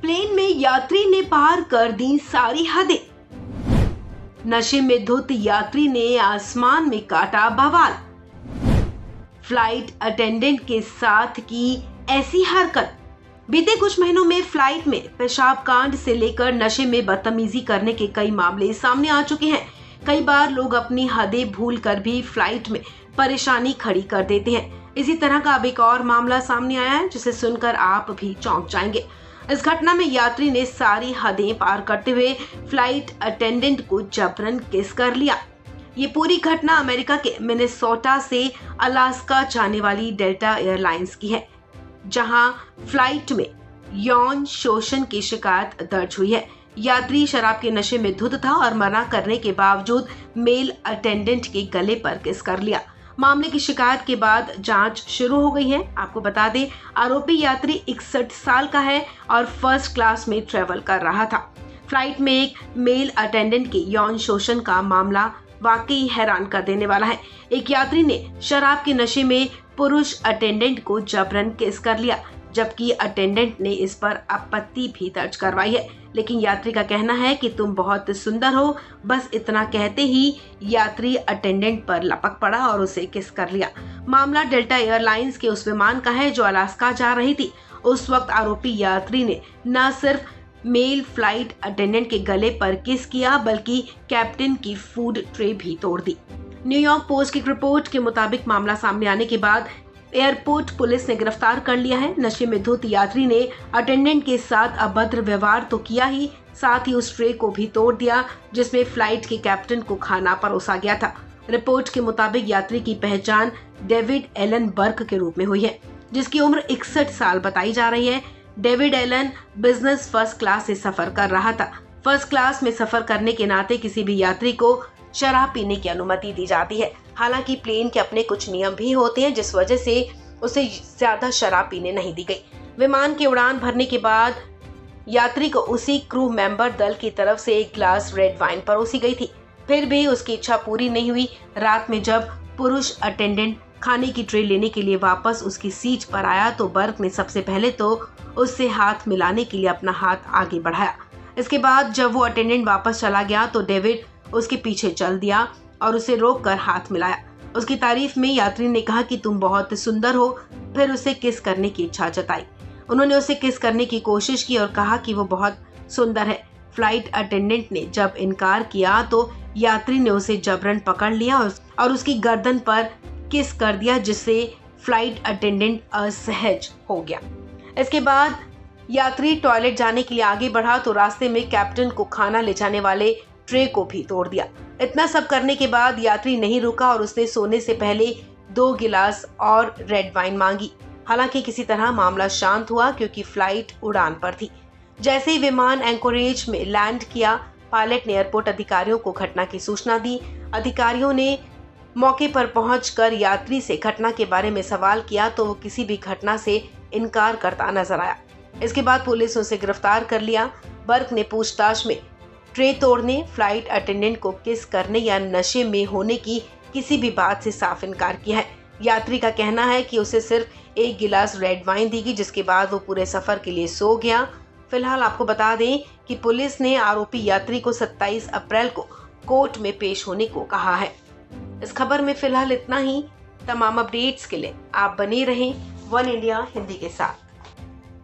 Plane में यात्री ने पार कर दी सारी हदें। नशे में धुत यात्री ने आसमान में काटा बवाल। फ्लाइट अटेंडेंट के साथ की ऐसी हरकत। बीते कुछ महीनों में फ्लाइट में पेशाब कांड से लेकर नशे में बदतमीजी करने के कई मामले सामने आ चुके हैं। कई बार लोग अपनी हदें भूल कर भी फ्लाइट में परेशानी खड़ी कर देते हैं। इसी तरह का अब एक और मामला सामने आया है जिसे सुनकर आप भी चौंक जाएंगे। इस घटना में यात्री ने सारी हदें पार करते हुए फ्लाइट अटेंडेंट को जबरन किस कर लिया। ये पूरी घटना अमेरिका के मिनेसोटा से अलास्का जाने वाली डेल्टा एयरलाइंस की है, जहां फ्लाइट में यौन शोषण की शिकायत दर्ज हुई है। यात्री शराब के नशे में धुत था और मना करने के बावजूद मेल अटेंडेंट के गले पर किस कर लिया। मामले की शिकायत के बाद जांच शुरू हो गई है। आपको बता दें, आरोपी यात्री 61 साल का है और फर्स्ट क्लास में ट्रेवल कर रहा था। फ्लाइट में एक मेल अटेंडेंट के यौन शोषण का मामला वाकई हैरान कर देने वाला है। एक यात्री ने शराब के नशे में पुरुष अटेंडेंट को जबरन किस कर लिया, जबकि अटेंडेंट ने इस पर आपत्ति भी दर्ज करवाई है। लेकिन यात्री का कहना है कि तुम बहुत सुंदर हो। बस इतना कहते ही यात्री अटेंडेंट पर लपक पड़ा और उसे किस कर लिया। मामला डेल्टा एयरलाइंस के उस विमान का है जो अलास्का जा रही थी। उस वक्त आरोपी यात्री ने न सिर्फ मेल फ्लाइट अटेंडेंट के गले पर किस किया बल्कि कैप्टन की फूड ट्रे भी तोड़ दी। न्यूयॉर्क पोस्ट की रिपोर्ट के मुताबिक मामला सामने आने के बाद एयरपोर्ट पुलिस ने गिरफ्तार कर लिया है। नशे में धुत यात्री ने अटेंडेंट के साथ अभद्र व्यवहार तो किया ही, साथ ही उस ट्रे को भी तोड़ दिया जिसमें फ्लाइट के कैप्टन को खाना परोसा गया था। रिपोर्ट के मुताबिक यात्री की पहचान डेविड एलन बर्क के रूप में हुई है, जिसकी उम्र 61 साल बताई जा रही है। David Allen business first class से सफर कर रहा था। फर्स्ट क्लास में सफर करने के नाते किसी भी यात्री को शराब पीने की अनुमति दी जाती है। हालांकि प्लेन के अपने कुछ नियम भी होते हैं जिस वजह से उसे ज्यादा शराब पीने नहीं दी गई। विमान की उड़ान भरने के बाद यात्री को उसी क्रू मेंबर दल की तरफ से एक ग्लास रेड वाइन परोसी गई थी। फिर भी उसकी इच्छा पूरी नहीं हुई। रात में जब पुरुष अटेंडेंट खाने की ट्रे लेने के लिए वापस उसकी सीट पर आया तो बर्क ने सबसे पहले तो उससे हाथ मिलाने के लिए अपना हाथ आगे बढ़ाया। इसके बाद जब वो अटेंडेंट वापस चला गया तो डेविड उसके पीछे चल दिया और उसे रोककर हाथ मिलाया। उसकी तारीफ में यात्री ने कहा कि तुम बहुत सुंदर हो, फिर उसे किस करने की इच्छा जताई। उन्होंने उसे किस करने की कोशिश की और कहा कि वो बहुत सुंदर है। फ्लाइट अटेंडेंट ने जब इनकार किया तो यात्री ने उसे जबरन पकड़ लिया और उसकी गर्दन पर किस कर दिया, जिससे फ्लाइट अटेंडेंट असहज हो गया। इसके बाद यात्री टॉयलेट जाने के लिए आगे बढ़ा तो रास्ते में कैप्टन को खाना ले जाने वाले ट्रे को भी तोड़ दिया। इतना सब करने के बाद यात्री नहीं रुका और उसने सोने से पहले 2 गिलास और रेड वाइन मांगी। हालांकि किसी तरह मामला शांत हुआ क्योंकि फ्लाइट उड़ान पर थी। जैसे ही विमान एंकोरेज में लैंड किया, पायलट ने एयरपोर्ट अधिकारियों को घटना की सूचना दी। अधिकारियों ने मौके पर पहुंचकर यात्री से घटना के बारे में सवाल किया तो वो किसी भी घटना से इनकार करता नजर आया। इसके बाद पुलिस उसे गिरफ्तार कर लिया। बर्क ने पूछताछ में ट्रे तोड़ने, फ्लाइट अटेंडेंट को किस करने या नशे में होने की किसी भी बात से साफ इनकार किया है। यात्री का कहना है कि उसे सिर्फ 1 गिलास रेड वाइन दी गई, जिसके बाद वो पूरे सफर के लिए सो गया। फिलहाल आपको बता दें कि पुलिस ने आरोपी यात्री को 27 अप्रैल को कोर्ट में पेश होने को कहा है। इस खबर में फिलहाल इतना ही। तमाम अपडेट्स के लिए आप बने रहें वन इंडिया हिंदी के साथ।